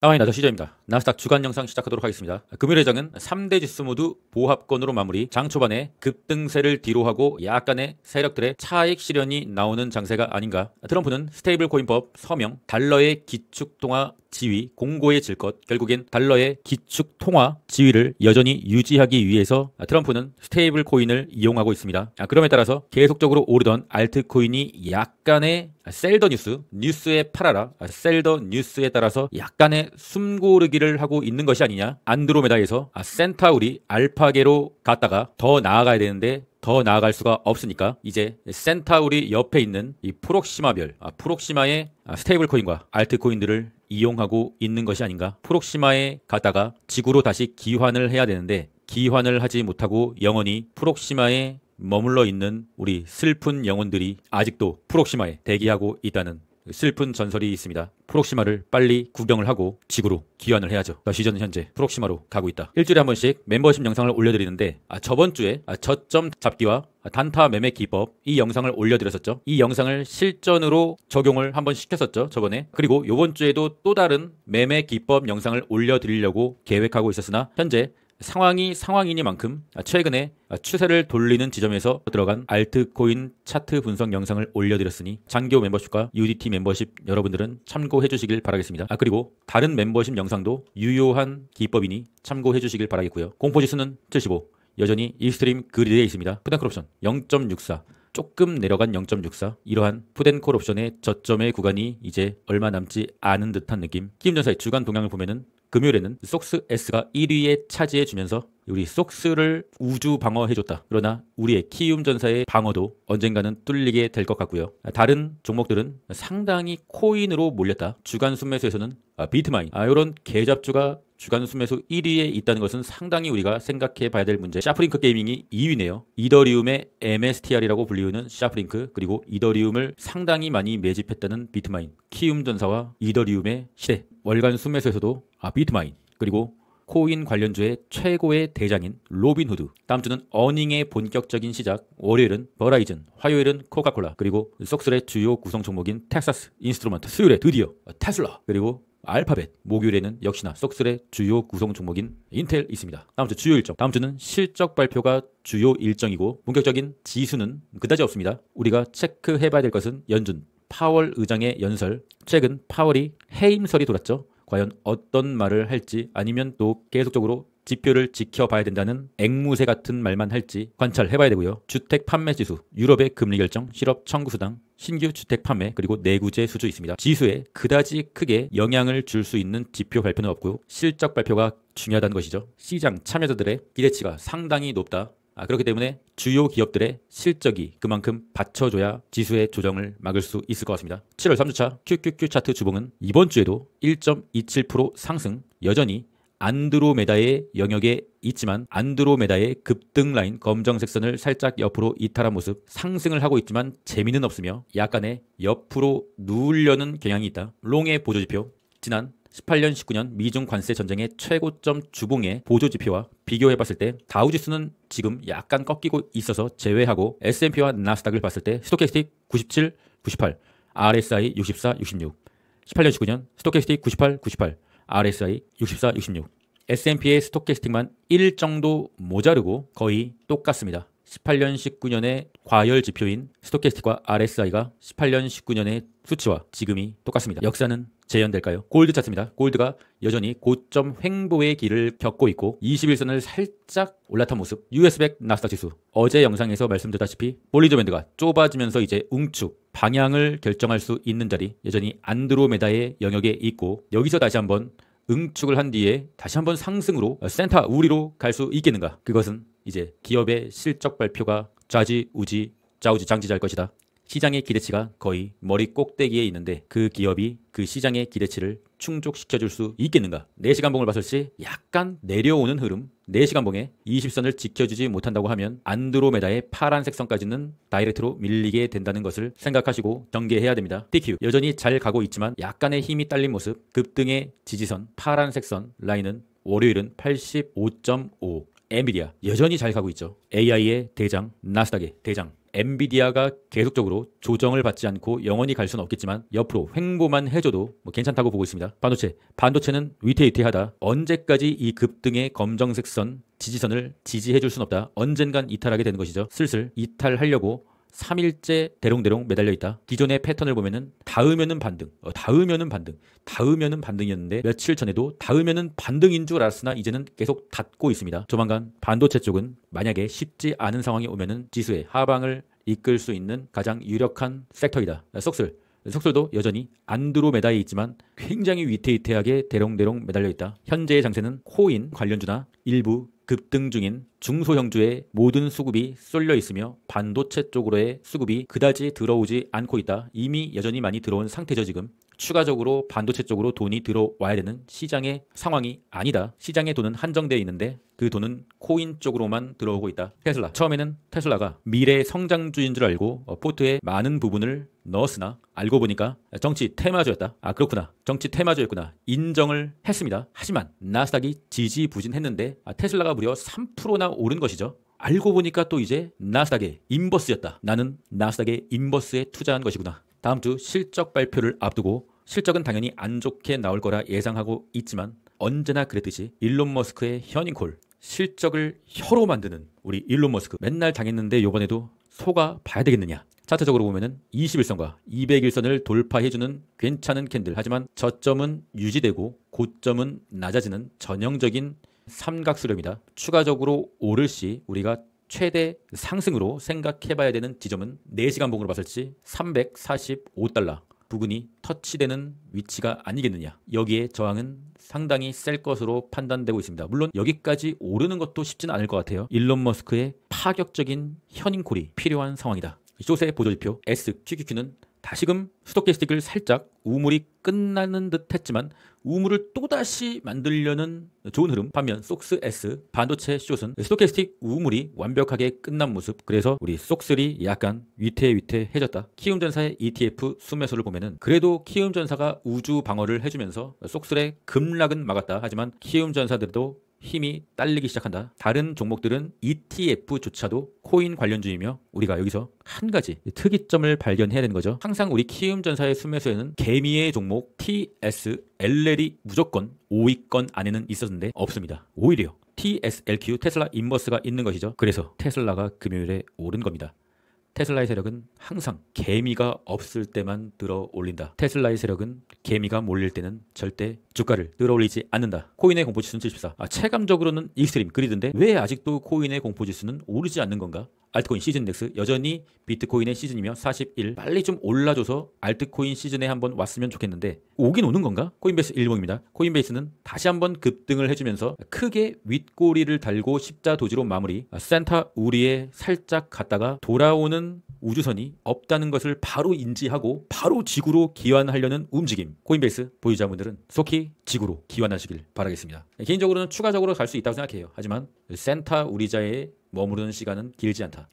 나와있나죠 시저입니다. 나스닥 주간 영상 시작하도록 하겠습니다. 금요일 회장은 3대 지수 모두 보합권으로 마무리, 장 초반에 급등세를 뒤로하고 약간의 세력들의 차익 실현이 나오는 장세가 아닌가. 트럼프는 스테이블 코인법 서명, 달러의 기축통화 지위 공고해질 것, 결국엔 달러의 기축통화 지위를 여전히 유지하기 위해서 트럼프는 스테이블 코인을 이용하고 있습니다. 그럼에 따라서 계속적으로 오르던 알트코인이 약간의 셀더 뉴스에 팔아라, 셀더 뉴스에 따라서 약간의 숨고르기를 하고 있는 것이 아니냐. 안드로메다에서 센타우리 알파계로 갔다가 더 나아가야 되는데 더 나아갈 수가 없으니까 이제 센타우리 옆에 있는 이 프록시마별, 프록시마의 스테이블 코인과 알트코인들을 이용하고 있는 것이 아닌가. 프록시마에 갔다가 지구로 다시 기환을 해야 되는데 기환을 하지 못하고 영원히 프록시마에 머물러 있는 우리 슬픈 영혼들이 아직도 프록시마에 대기하고 있다는 슬픈 전설이 있습니다. 프록시마를 빨리 구경을 하고 지구로 귀환을 해야죠. 시저는 현재 프록시마로 가고 있다. 일주일에 한 번씩 멤버십 영상을 올려드리는데 저번 주에 저점 잡기와 단타 매매 기법 이 영상을 올려드렸었죠. 이 영상을 실전으로 적용을 한번 시켰었죠 저번에. 그리고 요번 주에도 또 다른 매매 기법 영상을 올려드리려고 계획하고 있었으나 현재 상황이 상황이니만큼 최근에 추세를 돌리는 지점에서 들어간 알트코인 차트 분석 영상을 올려드렸으니 장교 멤버십과 UDT 멤버십 여러분들은 참고해 주시길 바라겠습니다. 그리고 다른 멤버십 영상도 유효한 기법이니 참고해 주시길 바라겠고요. 공포지수는 75, 여전히 익스트림 그리드에 있습니다. 푸덴콜옵션 0.64, 조금 내려간 0.64, 이러한 푸덴콜 옵션의 저점의 구간이 이제 얼마 남지 않은 듯한 느낌. 키움전사의 주간 동향을 보면은 금요일에는 속스 S가 1위에 차지해주면서 우리 속스를 우주 방어해줬다. 그러나 우리의 키움전사의 방어도 언젠가는 뚫리게 될 것 같고요. 다른 종목들은 상당히 코인으로 몰렸다. 주간 순매수에서는 비트마인, 이런 개잡주가 주간 순매수 1위에 있다는 것은 상당히 우리가 생각해 봐야 될 문제. 샤프링크 게이밍이 2위네요. 이더리움의 MSTR이라고 불리우는 샤프링크, 그리고 이더리움을 상당히 많이 매집했다는 비트마인, 키움전사와 이더리움의 시대. 월간 순매수에서도 비트마인, 그리고 코인 관련주의 최고의 대장인 로빈후드. 다음 주는 어닝의 본격적인 시작. 월요일은 버라이즌, 화요일은 코카콜라, 그리고 속슬의 주요 구성 종목인 텍사스 인스트루먼트, 수요일에 드디어 테슬라, 그리고 알파벳. 목요일에는 역시나 속슬의 주요 구성 종목인 인텔 있습니다. 다음 주 주요 일정, 다음 주는 실적 발표가 주요 일정이고 본격적인 지수는 그다지 없습니다. 우리가 체크해봐야 될 것은 연준 파월 의장의 연설. 최근 파월이 해임설이 돌았죠. 과연 어떤 말을 할지, 아니면 또 계속적으로 지표를 지켜봐야 된다는 앵무새 같은 말만 할지 관찰해봐야 되고요. 주택 판매 지수, 유럽의 금리 결정, 실업 청구 수당, 신규 주택 판매, 그리고 내구재 수주 있습니다. 지수에 그다지 크게 영향을 줄 수 있는 지표 발표는 없고요. 실적 발표가 중요하다는 것이죠. 시장 참여자들의 기대치가 상당히 높다. 그렇기 때문에 주요 기업들의 실적이 그만큼 받쳐줘야 지수의 조정을 막을 수 있을 것 같습니다. 7월 3주차 QQQ 차트 주봉은 이번 주에도 1.27% 상승, 여전히 안드로메다의 영역에 있지만 안드로메다의 급등 라인 검정색 선을 살짝 옆으로 이탈한 모습, 상승을 하고 있지만 재미는 없으며 약간의 옆으로 누우려는 경향이 있다. 롱의 보조지표, 지난 18년 19년 미중 관세 전쟁의 최고점 주봉의 보조지표와 비교해봤을 때 다우지수는 지금 약간 꺾이고 있어서 제외하고 S&P와 나스닥을 봤을 때 스토캐스틱 97, 98, RSI 64, 66, 18년 19년 스토캐스틱 98, 98, RSI 64, 66, S&P의 스토캐스틱만 1 정도 모자르고 거의 똑같습니다. 18년 19년의 과열 지표인 스토캐스틱과 RSI가 18년 19년의 수치와 지금이 똑같습니다. 역사는 재현될까요? 골드 차트입니다. 골드가 여전히 고점 횡보의 길을 겪고 있고 21선을 살짝 올라탄 모습. US100 나스닥 지수, 어제 영상에서 말씀드렸다시피 볼리저 밴드가 좁아지면서 이제 웅축 방향을 결정할 수 있는 자리, 여전히 안드로메다의 영역에 있고, 여기서 다시 한번 응축을 한 뒤에 다시 한번 상승으로 센터 우리로 갈 수 있겠는가? 그것은 이제 기업의 실적 발표가 좌지우지 장지잘 것이다. 시장의 기대치가 거의 머리 꼭대기에 있는데 그 기업이 그 시장의 기대치를 충족시켜줄 수 있겠는가? 4시간 봉을 봤을 시 약간 내려오는 흐름, 4시간 봉에 20선을 지켜주지 못한다고 하면 안드로메다의 파란색 선까지는 다이렉트로 밀리게 된다는 것을 생각하시고 경계해야 됩니다. TQ 여전히 잘 가고 있지만 약간의 힘이 딸린 모습. 급등의 지지선 파란색 선 라인은 월요일은 85.5. 엔비디아 여전히 잘 가고 있죠. AI의 대장, 나스닥의 대장 엔비디아가 계속적으로 조정을 받지 않고 영원히 갈 수는 없겠지만 옆으로 횡보만 해줘도 뭐 괜찮다고 보고 있습니다. 반도체는 위태위태하다. 언제까지 이 급등의 검정색 선 지지선을 지지해줄 수는 없다. 언젠간 이탈하게 되는 것이죠. 슬슬 이탈하려고 3일째 대롱대롱 매달려 있다. 기존의 패턴을 보면은 닿으면은 반등, 닿으면은 반등이었는데 며칠 전에도 닿으면은 반등인 줄 알았으나 이제는 계속 닫고 있습니다. 조만간 반도체 쪽은 만약에 쉽지 않은 상황이 오면은 지수의 하방을 이끌 수 있는 가장 유력한 섹터이다. 속설도 여전히 안드로메다에 있지만 굉장히 위태위태하게 대롱대롱 매달려 있다. 현재의 장세는 코인 관련주나 일부 급등 중인 중소형주의 모든 수급이 쏠려 있으며 반도체 쪽으로의 수급이 그다지 들어오지 않고 있다. 이미 여전히 많이 들어온 상태죠. 지금 추가적으로 반도체 쪽으로 돈이 들어와야 되는 시장의 상황이 아니다. 시장의 돈은 한정되어 있는데 그 돈은 코인 쪽으로만 들어오고 있다. 처음에는 테슬라가 미래 성장주인 줄 알고 포트에 많은 부분을 넣었으나 알고 보니까 정치 테마주였다. 그렇구나. 정치 테마주였구나. 인정을 했습니다. 하지만 나스닥이 지지부진했는데 테슬라가 무려 3%나 오른 것이죠. 알고 보니까 또 이제 나스닥의 인버스였다. 나는 나스닥의 인버스에 투자한 것이구나. 다음 주 실적 발표를 앞두고 실적은 당연히 안 좋게 나올 거라 예상하고 있지만 언제나 그랬듯이 일론 머스크의 현인콜, 실적을 혀로 만드는 우리 일론 머스크 맨날 당했는데 요번에도 속아 봐야 되겠느냐. 차트적으로 보면은 21선과 200일선을 돌파해주는 괜찮은 캔들. 하지만 저점은 유지되고 고점은 낮아지는 전형적인 삼각수렴이다. 추가적으로 오를 시 우리가 최대 상승으로 생각해봐야 되는 지점은 4시간 봉으로 봤을 때 345달러 부근이 터치되는 위치가 아니겠느냐. 여기에 저항은 상당히 셀 것으로 판단되고 있습니다. 물론 여기까지 오르는 것도 쉽지는 않을 것 같아요. 일론 머스크의 파격적인 현인콜이 필요한 상황이다. 숏의 보조지표 SQQQ는 다시금 스토캐스틱을 살짝 우물이 끝나는 듯 했지만 우물을 또다시 만들려는 좋은 흐름. 반면 속스 S 반도체 숏은 스토캐스틱 우물이 완벽하게 끝난 모습. 그래서 우리 속슬이 약간 위태위태해졌다. 키움전사의 ETF 순매수를 보면은 그래도 키움전사가 우주 방어를 해주면서 속슬의 급락은 막았다. 하지만 키움전사들도 힘이 딸리기 시작한다. 다른 종목들은 ETF조차도 코인 관련주이며 우리가 여기서 한 가지 특이점을 발견해야 되는 거죠. 항상 우리 키움전사의 순매수에는 개미의 종목 TSLL이 무조건 5위권 안에는 있었는데 없습니다. 오히려 TSLQ 테슬라 인버스가 있는 것이죠. 그래서 테슬라가 금요일에 오른 겁니다. 테슬라의 세력은 항상 개미가 없을 때만 들어 올린다. 테슬라의 세력은 개미가 몰릴 때는 절대 주가를 들어 올리지 않는다. 코인의 공포지수는 74. 체감적으로는 익스트림 그리던데 왜 아직도 코인의 공포지수는 오르지 않는 건가? 알트코인 시즌 인덱스 여전히 비트코인의 시즌이며 41. 빨리 좀 올라줘서 알트코인 시즌에 한번 왔으면 좋겠는데 오긴 오는 건가? 코인베이스 일봉입니다. 코인베이스는 다시 한번 급등을 해주면서 크게 윗꼬리를 달고 십자도지로 마무리. 센터 우리에 살짝 갔다가 돌아오는 우주선이 없다는 것을 바로 인지하고 바로 지구로 기환하려는 움직임. 코인베이스 보유자분들은 속히 지구로 기환하시길 바라겠습니다. 개인적으로는 추가적으로 갈 수 있다고 생각해요. 하지만 센터 우리자에 머무르는 시간은 길지 않다.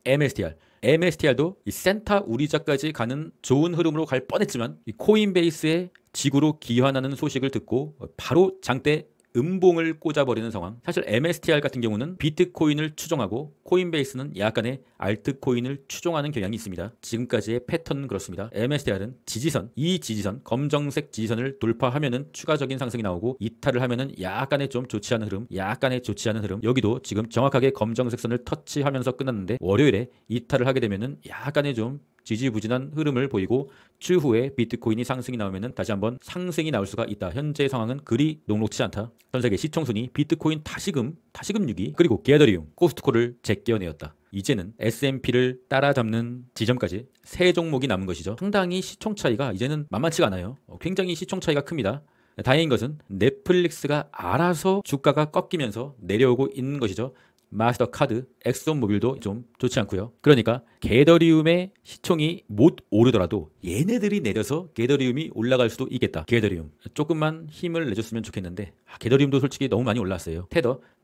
MSTR도 이 센터 우리자까지 가는 좋은 흐름으로 갈 뻔했지만 이 코인베이스의 지구로 기환하는 소식을 듣고 바로 장대 음봉을 꽂아버리는 상황. 사실 MSTR 같은 경우는 비트코인을 추종하고 코인베이스는 약간의 알트코인을 추종하는 경향이 있습니다. 지금까지의 패턴은 그렇습니다. MSTR은 지지선, 이 지지선, 검정색 지지선을 돌파하면은 추가적인 상승이 나오고 이탈을 하면은 약간의 좀 좋지 않은 흐름, 여기도 지금 정확하게 검정색 선을 터치하면서 끝났는데 월요일에 이탈을 하게 되면은 약간의 좀 지지부진한 흐름을 보이고 추후에 비트코인이 상승이 나오면 다시 한번 상승이 나올 수가 있다. 현재 상황은 그리 녹록치 않다. 전세계 시총순위 비트코인 다시금 6위 그리고 게더리움, 코스트코를 제껴내었다. 이제는 S&P를 따라잡는 지점까지 세 종목이 남은 것이죠. 상당히 시총 차이가 이제는 만만치가 않아요. 굉장히 시총 차이가 큽니다. 다행인 것은 넷플릭스가 알아서 주가가 꺾이면서 내려오고 있는 것이죠. 마스터카드, 엑소모빌도 좀 좋지 않고요. 그러니까 게더리움의 시총이 못 오르더라도 얘네들이 내려서 게더리움이 올라갈 수도 있겠다. 게더리움 조금만 힘을 내줬으면 좋겠는데 게더리움도 솔직히 너무 많이 올랐어요.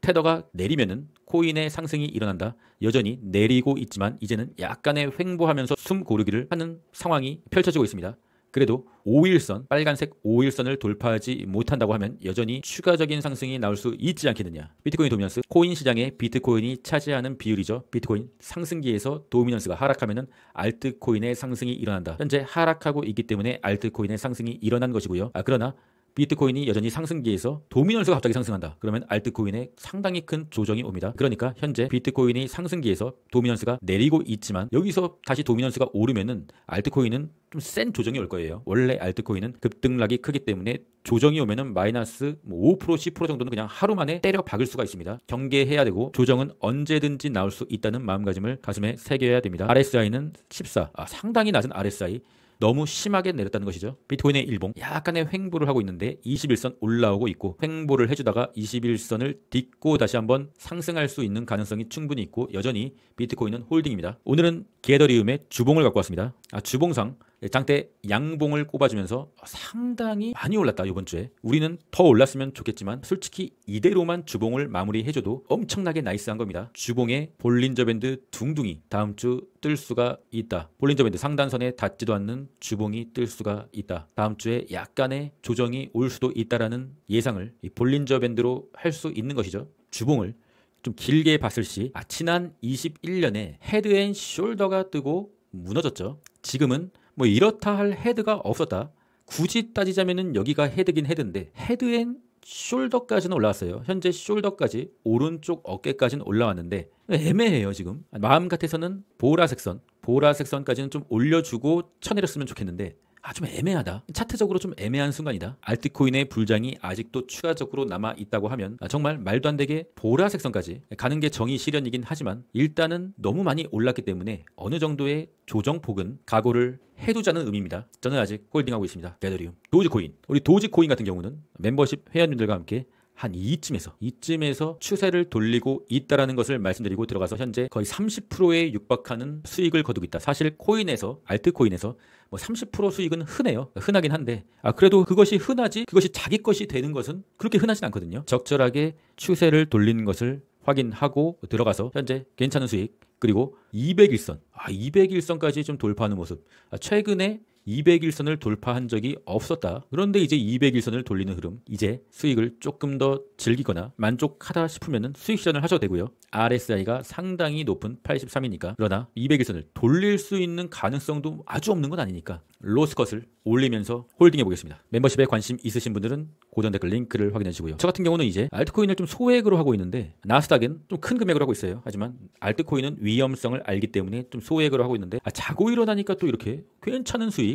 테더가 내리면은 코인의 상승이 일어난다. 여전히 내리고 있지만 이제는 약간의 횡보하면서 숨 고르기를 하는 상황이 펼쳐지고 있습니다. 그래도 5일선, 빨간색 5일선을 돌파하지 못한다고 하면 여전히 추가적인 상승이 나올 수 있지 않겠느냐. 비트코인 도미넌스, 코인 시장에 비트코인이 차지하는 비율이죠. 비트코인 상승기에서 도미넌스가 하락하면은 알트코인의 상승이 일어난다. 현재 하락하고 있기 때문에 알트코인의 상승이 일어난 것이고요. 그러나 비트코인이 여전히 상승기에서 도미넌스가 갑자기 상승한다. 그러면 알트코인에 상당히 큰 조정이 옵니다. 그러니까 현재 비트코인이 상승기에서 도미넌스가 내리고 있지만 여기서 다시 도미넌스가 오르면은 알트코인은 좀 센 조정이 올 거예요. 원래 알트코인은 급등락이 크기 때문에 조정이 오면은 마이너스 5%, 10% 정도는 그냥 하루 만에 때려 박을 수가 있습니다. 경계해야 되고 조정은 언제든지 나올 수 있다는 마음가짐을 가슴에 새겨야 됩니다. RSI는 14, 상당히 낮은 RSI. 너무 심하게 내렸다는 것이죠. 비트코인의 일봉 약간의 횡보를 하고 있는데 21선 올라오고 있고 횡보를 해주다가 21선을 딛고 다시 한번 상승할 수 있는 가능성이 충분히 있고 여전히 비트코인은 홀딩입니다. 오늘은 게더리움의 주봉을 갖고 왔습니다. 주봉상 장대 양봉을 꼽아주면서 상당히 많이 올랐다. 이번 주에 우리는 더 올랐으면 좋겠지만 솔직히 이대로만 주봉을 마무리해줘도 엄청나게 나이스한 겁니다. 주봉의 볼린저 밴드 둥둥이 다음 주 뜰 수가 있다. 볼린저 밴드 상단선에 닿지도 않는 주봉이 뜰 수가 있다. 다음 주에 약간의 조정이 올 수도 있다라는 예상을 이 볼린저 밴드로 할 수 있는 것이죠. 주봉을 좀 길게 봤을 시 지난 21년에 헤드앤숄더가 뜨고 무너졌죠. 지금은 뭐 이렇다 할 헤드가 없었다. 굳이 따지자면은 여기가 헤드긴 헤드인데 헤드앤숄더까지는 올라왔어요. 현재 숄더까지 오른쪽 어깨까지는 올라왔는데 애매해요. 지금 마음 같아서는 보라색 선까지는 좀 올려주고 쳐내렸으면 좋겠는데 좀 애매하다. 차트적으로 좀 애매한 순간이다. 알트코인의 불장이 아직도 추가적으로 남아 있다고 하면 정말 말도 안 되게 보라색 선까지 가는 게 정의 실현이긴 하지만 일단은 너무 많이 올랐기 때문에 어느 정도의 조정폭은 각오를 해두자는 의미입니다. 저는 아직 홀딩하고 있습니다. 게더리움, 도지코인. 우리 도지코인 같은 경우는 멤버십 회원님들과 함께 한 이쯤에서 추세를 돌리고 있다라는 것을 말씀드리고 들어가서 현재 거의 30%에 육박하는 수익을 거두고 있다. 사실 코인에서 알트코인에서 뭐 30% 수익은 흔하긴 한데 그래도 그것이 흔하지 그것이 자기 것이 되는 것은 그렇게 흔하진 않거든요. 적절하게 추세를 돌리는 것을 확인하고 들어가서 현재 괜찮은 수익 그리고 201선 201선까지 좀 돌파하는 모습. 최근에 201선을 돌파한 적이 없었다. 그런데 이제 201선을 돌리는 흐름, 이제 수익을 조금 더 즐기거나 만족하다 싶으면 수익 실현을 하셔도 되고요. RSI가 상당히 높은 83이니까 그러나 201선을 돌릴 수 있는 가능성도 아주 없는 건 아니니까 로스컷을 올리면서 홀딩해 보겠습니다. 멤버십에 관심 있으신 분들은 고정 댓글 링크를 확인해 주시고요. 저 같은 경우는 이제 알트코인을 좀 소액으로 하고 있는데 나스닥은 좀 큰 금액으로 하고 있어요. 하지만 알트코인은 위험성을 알기 때문에 좀 소액으로 하고 있는데 자고 일어나니까 또 이렇게 괜찮은 수익.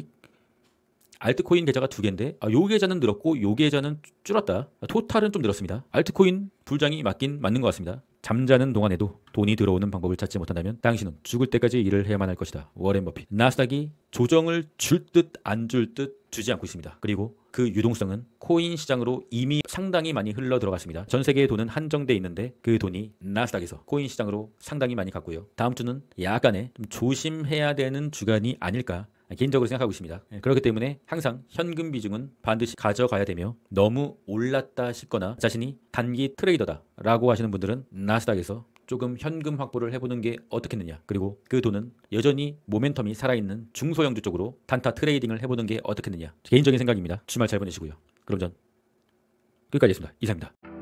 알트코인 계좌가 2개인데 요 계좌는 늘었고 요 계좌는 줄었다. 토탈은 좀 늘었습니다. 알트코인 불장이 맞긴 맞는 것 같습니다. 잠자는 동안에도 돈이 들어오는 방법을 찾지 못한다면 당신은 죽을 때까지 일을 해야만 할 것이다. 워렌 버핏. 나스닥이 조정을 줄 듯 안 줄 듯 주지 않고 있습니다. 그리고 그 유동성은 코인 시장으로 이미 상당히 많이 흘러 들어갔습니다. 전 세계의 돈은 한정돼 있는데 그 돈이 나스닥에서 코인 시장으로 상당히 많이 갔고요. 다음 주는 약간의 좀 조심해야 되는 주간이 아닐까 개인적으로 생각하고 있습니다. 그렇기 때문에 항상 현금 비중은 반드시 가져가야 되며 너무 올랐다 싶거나 자신이 단기 트레이더다 라고 하시는 분들은 나스닥에서 조금 현금 확보를 해보는 게 어떻겠느냐. 그리고 그 돈은 여전히 모멘텀이 살아있는 중소형주 쪽으로 단타 트레이딩을 해보는 게 어떻겠느냐. 개인적인 생각입니다. 주말 잘 보내시고요. 그럼 전 끝까지 했습니다. 이상입니다.